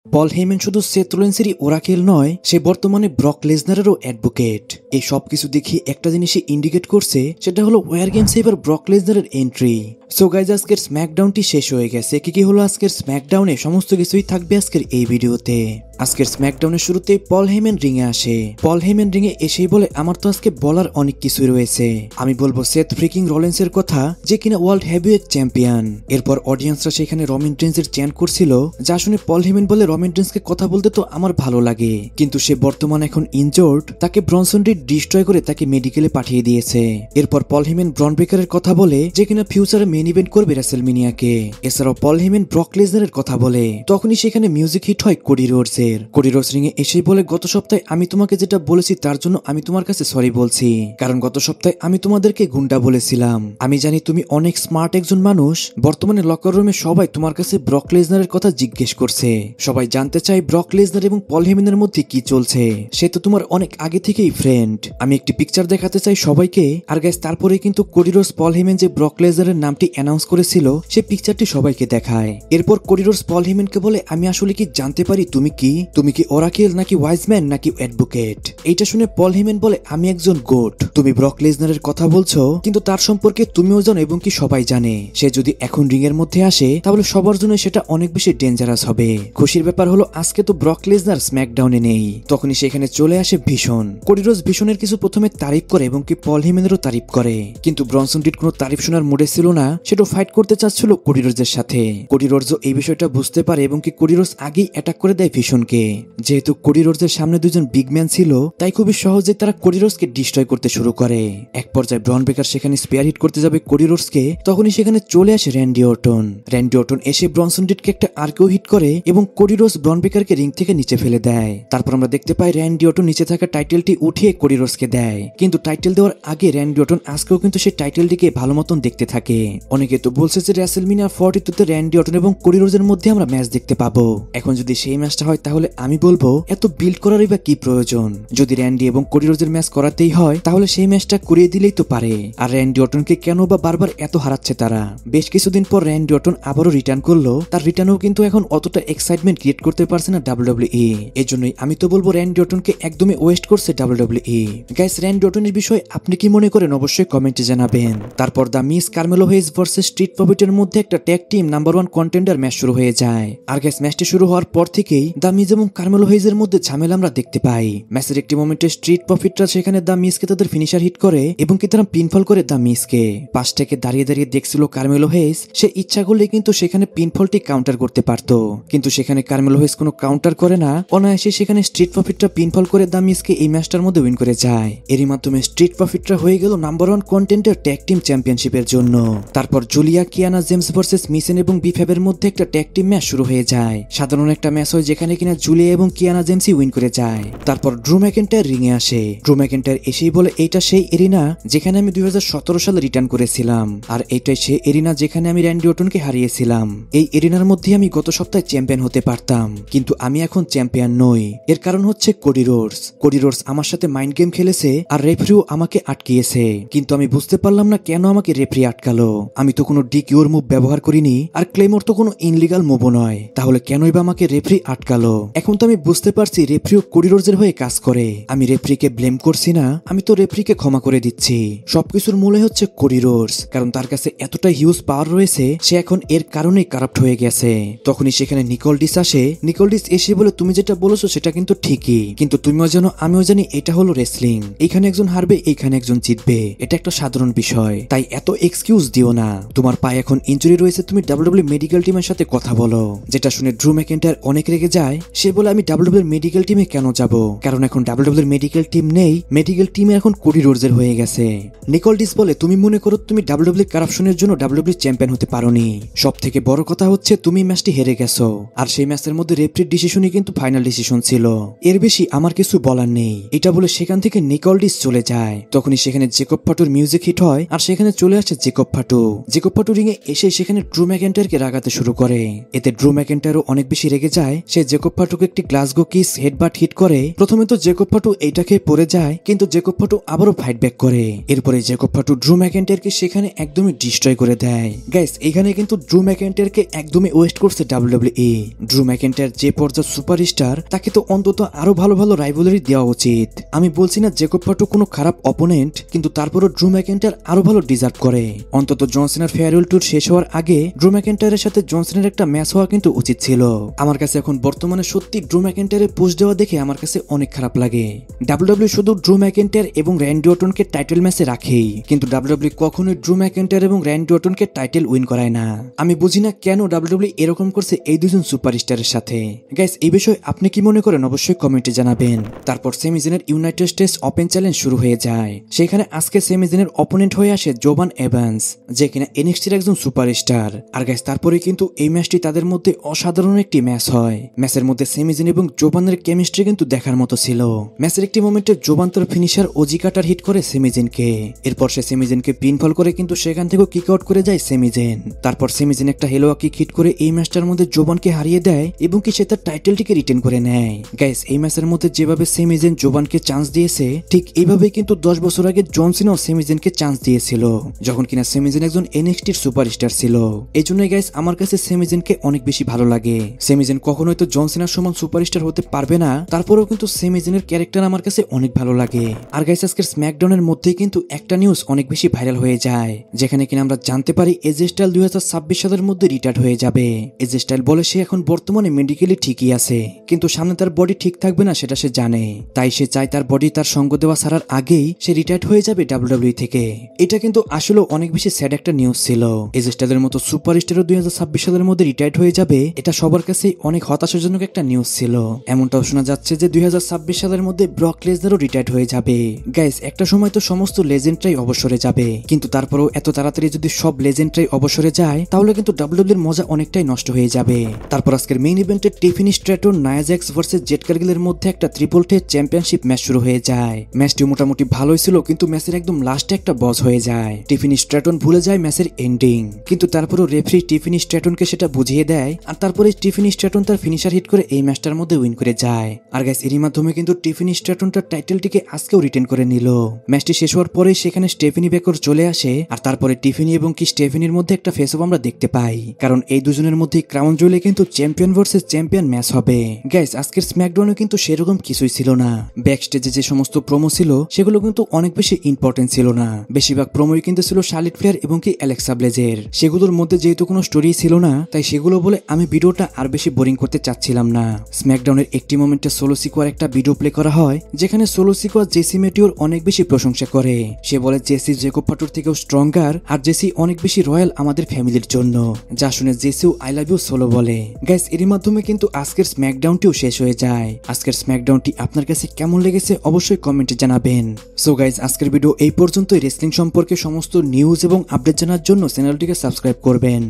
পল Heymann শুধু Seth রোলিন্সেরই Oracle নয়, সে বর্তমানে ব্রক লেসনারেরও অ্যাডভোকেট। এই সবকিছু দেখে একটা জিনিসই ইন্ডিকেট করছে, সেটা হলো ওয়ার গেমসে এবার ব্রক লেসনারের এন্ট্রি। সো গাইজ, আজকের স্ম্যাকডাউনটি শেষ হয়ে গেছে। কি হলো আজকের স্ম্যাকডাউনে সমস্ত কিছুই থাকবে আজকের এই ভিডিওতে। আজকের স্ম্যাকডাউনের শুরুতে পল হেইম্যান রিংয়ে আসে। পল হেইম্যান রিংয়ে এসেই বলে, আমার তো আজকে বলার অনেক কিছুই রয়েছে। আমি বলবো সেথ ফ্রিকিং রলিন্সের কথা, যে কিনা ওয়ার্ল্ড হেভিওয়েট চ্যাম্পিয়ন। এরপর অডিয়েন্সরা সেখানে রমিন রেন্সের চ্যান্ট করছিল, যা শুনে পল হেইম্যান বলে, রমিন রেন্সকে কথা বলতে তো আমার ভালো লাগে, কিন্তু সে বর্তমানে এখন ইনজোর্ড। তাকে ব্রনসন রিড ডিস্ট্রয় করে তাকে মেডিকেলে পাঠিয়ে দিয়েছে। এরপর পল হেইম্যান ব্রন ব্রেকারের কথা বলে, যে কিনা ফিউচারে মেইন ইভেন্ট করবে রেসেলমেনিয়াকে। এছাড়াও পল হেইম্যান ব্রক লেসনারের কথা বলে। তখনই সেখানে মিউজিক হিট হয় কোডি রোডসের। কোডি রোডস রিংয়ে এসেই বলে, গত সপ্তাহে আমি তোমাকে যেটা বলেছি তার জন্য আমি তোমার কাছে সরি বলছি, কারণ গত সপ্তাহে আমি তোমাদেরকে গুন্ডা বলেছিলাম। আমি জানি তুমি অনেক স্মার্ট একজন মানুষ। বর্তমানে লকার রুমে সবাই তোমার কাছে ব্রক লেসনারের কথা জিজ্ঞেস করছে। সবাই জানতে চায় ব্রক লেসনার এবং পল হেইম্যানের মধ্যে কি চলছে। সে তো তোমার অনেক আগে থেকেই ফ্রেন্ড। আমি একটি পিকচার দেখাতে চাই সবাইকে। আর গাইস, তারপরে কিন্তু কোডি রোডস পল হেইম্যান যে ব্রক লেসনারের নামটি অ্যানাউন্স করেছিল, সে পিকচারটি সবাইকে দেখায়। এরপর কোডি রোডস পল হেইম্যানকে বলে, আমি আসলে কি জানতে পারি তুমি কি ওরাকেল নাকি ওয়াইজম্যান নাকি অ্যাডভোকেট? এইটা শুনে পল হেইম্যান বলে, আমি একজন গোট। তুমি ব্রক লেসনারের কথা বলছো, কিন্তু তার সম্পর্কে তুমিও জানো এবং কি সবাই জানে। সে যদি এখন রিং এর মধ্যে আসে, তাহলে সবার জন্য সেটা অনেক বেশি ডেঞ্জারাস হবে। খুশির ব্যাপার হলো আজকে তো ব্রক লেসনার স্ম্যাকডাউনে নেই। তখনই সেখানে চলে আসে ভীষণ। কোডি রোডস ভীষণের কিছু প্রথমে তারিফ করে এবং কি পল হেইম্যানেরও তারিফ করে, কিন্তু ব্রনসন রিড কোনো তারিফ শোনার মুডে ছিল না। সেটা ফাইট করতে চাচ্ছিল কোডি রোডসের সাথে। কোডি রোডসও এই বিষয়টা বুঝতে পারে এবং কি কোডি রোডস আগেই অ্যাটাক করে দেয় ভীষণকে। যেহেতু কোডি রোডসের সামনে দুজন বিগ ম্যান ছিল, তাই খুবই সহজে তারা কোডি রোডসকে ডিস্ট্রয় করতে শুরু করে। এক পর্যায়ে ব্রন ব্রেকার সেখানে স্পেয়ার হিট করতে যাবে কোডি রোডসকে, তখনই সেখানে চলে আসে র্যান্ডি অর্টন। র্যান্ডি অর্টন এসে ব্রনসন রিডকে একটা আর্কেও হিট করে এবং কোডি রোডস ব্রন ব্রেকারকে রিং থেকে নিচে ফেলে দেয়। তারপর আমরা দেখতে পাই র্যান্ডি অর্টন নিচে থাকা টাইটেলটি উঠিয়ে কোডি রোডসকে দেয়, কিন্তু টাইটেল দেওয়ার আগে র্যান্ডি অর্টন আজকেও কিন্তু সেই টাইটেলটিকে ভালো মতন দেখতে থাকে। অনেকে তো বলছে যে রেসেলমেনিয়া 42 তে র্যান্ডি অর্টন এবং কোডি রোডসের মধ্যে আমরা ম্যাচ দেখতে পাবো। এখন যদি সেই ম্যাচটা হয়, তাহলে আমি বলবো এত বিল্ড করারই বা কি প্রয়োজন? যদি র্যান্ডি এবং কোডি রোডসের ম্যাচ করাতেই হয়, তাহলে সেই ম্যাচটা করিয়ে দিলেই তো পারে। আর র্যান্ডি অর্টনকে কেন বা বারবার এত হারাচ্ছে তারা? বেশ কিছুদিন পর র্যান্ডি অর্টন আবারও রিটার্ন করলো। তার রিটার্নেও কিন্তু এখন অতটা এক্সাইটমেন্ট ক্রিয়েট করতে পারছে না ডাব্লিউডাব্লিউই। এজন্যই আমি তো বলবো র্যান্ডি অর্টনকে একদমই ওয়েস্ট করছে ডাব্লিউডাব্লিউই। গাইস, র্যান্ডি অর্টনের বিষয়ে আপনি কি মনে করেন অবশ্যই কমেন্টে জানাবেন। তারপর দা মিজ, কার্মেলো হেইজ ভার্সেস স্ট্রিট প্রফিটের মধ্যে একটা tag team number 1 contender match শুরু হয়ে যায়। আর গাইস, ম্যাচটি শুরু হওয়ার পর থেকেই দা মিজ এবং কার্মেলো হেইজের মধ্যে ঝামেলা আমরা দেখতে পাই। ম্যাচের একটি মোমেন্টে স্ট্রিট প্রফিটরা সেখানে দা মিজকে তাদের ফিনিশার হিট করে এবং কি তারা পিনফল করে দা মিজকে। পাশ থেকে দাঁড়িয়ে দাঁড়িয়ে দেখছিল কার্মেলো হেইজ। সে ইচ্ছা করলে কিন্তু সেখানে পিনফলটি কাউন্টার করতে পারতো, কিন্তু সেখানে কার্মেলো হেইজ কোনো কাউন্টার করে না। অনায়াসে সেখানে স্ট্রিট প্রফিটরা পিনফল করে দা মিজকে এই ম্যাচটার মধ্যে উইন করে যায়। এরই মাধ্যমে স্ট্রিট প্রফিটরা হয়ে গেল নাম্বার 1 কন্টেন্ডার ট্যাগ টিম চ্যাম্পিয়নশিপের জন্য। তারপর জুলিয়া, কিয়ানা জেমস ভার্সেস মিসেন এবং বিফেবের মধ্যে একটা ট্যাগ টিম ম্যাচ শুরু হয়ে যায়। সাধারণ একটা ম্যাচ হয়, যেখানে কিনা জুলিয়া এবং কিয়ানা জেমসই উইন করে যায়। তারপর ড্রু ম্যাকেন্টায়ার রিংয়ে আসে। ড্রু ম্যাকেন্টায়ার এসেই বলে, এইটা সেই এরিনা যেখানে আমি 2017 সালে রিটার্ন করেছিলাম, আর এইটাই সেই এরিনা যেখানে আমি র্যান্ডি অর্টনকে হারিয়েছিলাম। এই এরিনার মধ্যে আমি গত সপ্তাহে চ্যাম্পিয়ন হতে পারতাম, কিন্তু আমি এখন চ্যাম্পিয়ন নই। এর কারণ হচ্ছে কোডি রোডস। কোডি রোডস আমার সাথে মাইন্ড গেম খেলেছে, আর রেফারিও আমাকে আটকিয়েছে, কিন্তু আমি বুঝতে পারলাম না কেন আমাকে রেফারি আটকালো। আমি তো কোনো ডিকিউর মুভ ব্যবহার করিনি, আর ক্লেমর তো কোনো ইনলিগাল মুভও নয়, তাহলে কেনই বা আমাকে রেফারি আটকালো? এখন তো আমি বুঝতে পারছি রেফারিও কোডি রোডসের হয়ে কাজ করে। আমি রেফারিকে ব্লেম করছি না, আমি তো রেফারিকে ক্ষমা করে দিচ্ছি। সবকিছুর মূলে হচ্ছে কোডি রোডস, কারণ তার কাছে এতটা হিউজ পাওয়ার রয়েছে, সে এখন এর কারণেই কারাপ্ট হয়ে গেছে। তখনই সেখানে নিকোলডিস আসে। নিকোলডিস এসে বলে, তুমি যেটা বলেছো সেটা কিন্তু ঠিকই, কিন্তু তুমিও জানো আমিও জানি এটা হলো রেসলিং। এখানে একজন হারবে, এইখানে একজন জিতবে, এটা একটা সাধারণ বিষয়, তাই এত এক্সকিউজ দিও না। তোমার পায়ে এখন ইনজুরি রয়েছে, তুমি ডাব্লিউডাব্লিউ মেডিকেল টিমের সাথে কথা বলো। যেটা শুনে ড্রু ম্যাকেন্টায়ার অনেক রেগে যায়। সে বলে, আমি ডাব্লিউডাব্লিউ মেডিকেল টিমে কেন যাব? কারণ এখন ডাব্লিউডাব্লিউ মেডিকেল টিম নেই, মেডিকেল টিমে এখন কোডি রোডসের হয়ে গেছে। নিকোলডিস বলে, তুমি মনে করো তুমি ডাব্লিউডাব্লিউ কারাপশনের জন্য ডাব্লিউডাব্লিউ চ্যাম্পিয়ন হতে পারোনি। সব থেকে বড় কথা হচ্ছে তুমি ম্যাচটি হেরে গেছো, আর সেই ম্যাচের মধ্যে রেফারির ডিসিশনই কিন্তু ফাইনাল ডিসিশন ছিল। এর বেশি আমার কিছু বলার নেই। এটা বলে সেখান থেকে নিকোলডিস চলে যায়। তখনই সেখানে জেকব ফাটুর মিউজিক হিট হয়, আর সেখানে চলে আসে জেকব ফাটু। জেকব ফাটু রিংয়ে এসে সেখানে ড্রু ম্যাকেন্টায়ারকে রাগাতে শুরু করে। এতে ড্রু ম্যাকেন্টায়ারও অনেক বেশি রেগে যায়। সে জেকব ফাটুকে একটি গ্লাসগো কিস হেডবাট হিট করে। প্রথমে তো জেকব ফাটু এইটাকে পড়ে যায়, কিন্তু জেকব ফাটু আবারও ফাইট ব্যাক করে। এরপরে জেকব ফাটু ড্রু ম্যাকইন্টায়ারকে সেখানে একদমই ডিস্ট্রয় করে দেয়। গাইস এখানে কিন্তু ড্রু ম্যাকইন্টায়ারকে একদমই ওয়েস্ট করছে ডাব্লিউডাব্লিউই। ড্রু ম্যাকইন্টায়ার যে পর্যায়ে সুপারস্টার, তাকে তো অন্তত আরো ভালো ভালো রাইভালরি দেওয়া উচিত। আমি বলছি না জেকব ফাটু কোনো খারাপ অপোনেন্ট, কিন্তু তারপরও ড্রু ম্যাকইন্টায়ার আরো ভালো ডিজার্ভ করে। অন্তত জন সিনার ফেয়ারওয়েল ট্যুর শেষ হওয়ার আগে ড্রু ম্যাকইন্টায়ারের সাথে জন সিনার একটা ম্যাচ হওয়া কিন্তু উচিত ছিল। আমার কাছে এখন বর্তমানে সত্যি ড্রু ম্যাকইন্টায়ারের পোস্ট দেওয়া দেখে আমার কাছে অনেক খারাপ লাগে। ডাব্লিউডাব্লিউ শুধু ড্রু ম্যাকইন্টায়ার এবং র্যান্ডি অর্টনকে টাইটেল ম্যাচে রাখেই, কিন্তু ডাব্লিউডাব্লিউ কখনোই ড্রু ম্যাকইন্টায়ার এবং র্যান্ডি অর্টনকে টাইটেল উইন করায় না। আমি বুঝি না কেন ডাব্লিউডাব্লিউ এরকম করছে এই দুজন সুপারস্টারের সাথে। গাইস এই বিষয়ে আপনি কি মনে করেন অবশ্যই কমেন্টে জানাবেন। তারপর সেমিজেনের ইউনাইটেড স্টেটস ওপেন চ্যালেঞ্জ শুরু হয়ে যায়। সেখানে আজকে সেমিজেনের অপোনেন্ট হয়ে আসে জোবান এভান্স, যে কিনা এনএক্সটির একজন সুপারস্টার। আর গাইস তারপরে কিন্তু এই ম্যাচটি তাদের মধ্যে অসাধারণ একটি ম্যাচ হয়। ম্যাচের মধ্যে সেমিজেন এবং জোবানের কেমিস্ট্রি কিন্তু দেখার মতো ছিল। ম্যাচের একটি মোমেন্টে জোবান তার ফিনিশার ওজি কাটার হিট করে সেমিজেনকে। এরপর সে সেমিজেনকে পিনফল করে, কিন্তু সেখান থেকে কিক আউট করে যায় সেমিজেন। তারপর সেমিজেন একটা হেলোয়া কিক হিট করে এই ম্যাচটার মধ্যে জোবানকে হারিয়ে দেয় এবং কি সে তার টাইটেলটিকে রিটেন করে নেয়। গাইস এই ম্যাচের মধ্যে যেভাবে সেমিজেন জোবানকে চান্স দিয়েছে, ঠিক এইভাবে কিন্তু 10 বছর আগে জন সিনাও সেমিজেনকে চান্স দিয়েছিল, যখন কিনা সেমিজেন একজন এনএক্সটির সুপারস্টার ছিল। এই জন্যই গাইস আমার কাছে সেমিজেনকে অনেক বেশি ভালো লাগে। সেমিজেন কখনোই তো জন সিনার সমান সুপারস্টার হতে পারবে না, তারপরেও কিন্তু সেমিজেনের ক্যারেক্টার আমার কাছে অনেক ভালো লাগে। আর গাইস আজকের স্ম্যাকডাউনের মধ্যেই কিন্তু একটা নিউজ অনেক বেশি ভাইরাল হয়ে যায়, যেখানে কিনা আমরা জানতে পারি এজে স্টাইল 2026 সালের মধ্যে রিটায়ার্ড হয়ে যাবে। এজে স্টাইল বলে সে এখন বর্তমানে মেডিকেলি ঠিকই আছে, কিন্তু সামনে তার বডি ঠিক থাকবে না সেটা সে জানে। তাই সে চায় তার বডি তার সঙ্গ দেওয়া ছাড়ার আগেই সে রিটায়ার্ড হয়ে যাবে ডাব্লিউডাব্লিউ থেকে। এটা কিন্তু আসলে অনেক বেশি স্যাড একটা নিউজ ছিল। এজে স্টাইলের মতো সুপারস্টারও 2026 সালের মধ্যে রিটায়ার্ড হয়ে যাবে, এটা সবার কাছেই অনেক হতাশাজনক একটা নিউজ ছিল। এমনটাও শোনা যাচ্ছে যে 2026 সালের মধ্যে ব্রক লেসনারও রিটায়ার্ড হয়ে যাবে। গাইস একটা সময় তো সমস্ত লেজেন্ডরাই অবসরে যাবে, কিন্তু তারপরেও এত তাড়াতাড়ি যদি সব লেজেন্ডরাই অবসরে যায়, তাহলে কিন্তু ডাব্লিউডাব্লিউর মজা অনেকটাই নষ্ট হয়ে যাবে। তারপর আজকের মেইন ইভেন্টে টিফানি স্ট্র্যাটন, নায়া জ্যাক্স ভার্সেস জেড কার্গিলের মধ্যে একটা ট্রিপল থ্রেট চ্যাম্পিয়নশিপ ম্যাচ শুরু হয়ে যায়। ম্যাচটি মোটামুটি ভালোই ছিল, কিন্তু ম্যাচের একদম লাস্টে একটা বস হয়ে যায়। টিফানি স্ট্র্যাটন ভুলে যায় ম্যাচের এন্ডিং, কিন্তু তারপরও রেফারি টিফানি স্ট্র্যাটনকে সেটা বুঝিয়ে দেয়, আর তারপরে টিফানি স্ট্র্যাটন তার ফিনিশার হিট করে এই ম্যাচটার মধ্যে উইন করে যায়। আর গাইস এরই মাধ্যমে কিন্তু টিফানি স্ট্র্যাটন তার টাইটেলটিকে আজকেও রিটেন করে নিল। ম্যাচটি শেষ হওয়ার পরে সেখানে স্টেফানি বেকর চলে আসে, আর তারপরে টিফানি এবং কি স্টেফানির মধ্যে একটা ফেস অফ আমরা দেখতে পাই, কারণ এই দুজনের মধ্যে ক্রাউন জুয়েলে কিন্তু চ্যাম্পিয়ন ভার্সেস চ্যাম্পিয়ন ম্যাচ হবে। গাইস আজকের স্ম্যাকডাউনে কিন্তু সেরকম কিছুই ছিল না। ব্যাকস্টেজে যে সমস্ত প্রোমো ছিল সেগুলো কিন্তু অনেক বেশি ইম্পর্টেন্ট ছিল না। বেশিরভাগ প্রোমোই কিন্তু ছিল শার্লেট ফ্লেয়ার এবং কি অ্যালেক্সা ব্লেজের। সেগুলোর মধ্যে যেহেতু কোনো স্টোরি ছিল না, তাই সেগুলো বলে আমি ভিডিওটা আর বেশি বোরিং করতে চাচ্ছিলাম না। স্ম্যাকডাউনের একটি মোমেন্টে সোলো সিকোয়ার একটা ভিডিও প্লে করা হয়, যেখানে সোলো সিকোয়া জেসি মেটিওর অনেক বেশি প্রশংসা করে। সে বলে জেসি জেকব ফাটুর থেকেও স্ট্রঙ্গার, আর জেসি অনেক বেশি রয়্যাল আমাদের ফ্যামিলির জন্য, যা শুনে জেসিও আই লাভ ইউ সোলো বলে। গাইস এরই মাধ্যমে কিন্তু আজকের স্ম্যাকডাউনটিও শেষ হয়ে যায়। আজকের স্ম্যাকডাউনটি আপনার কাছে কেমন লেগেছে অবশ্যই কমেন্টে জানাবেন। সো গাইস আজকের ভিডিও এই পর্যন্তই। রেসলিং সম্পর্কে সমস্ত নিউজ এবং আপডেট জানার জন্য চ্যানেলটিকে সাবস্ক্রাইব করবেন।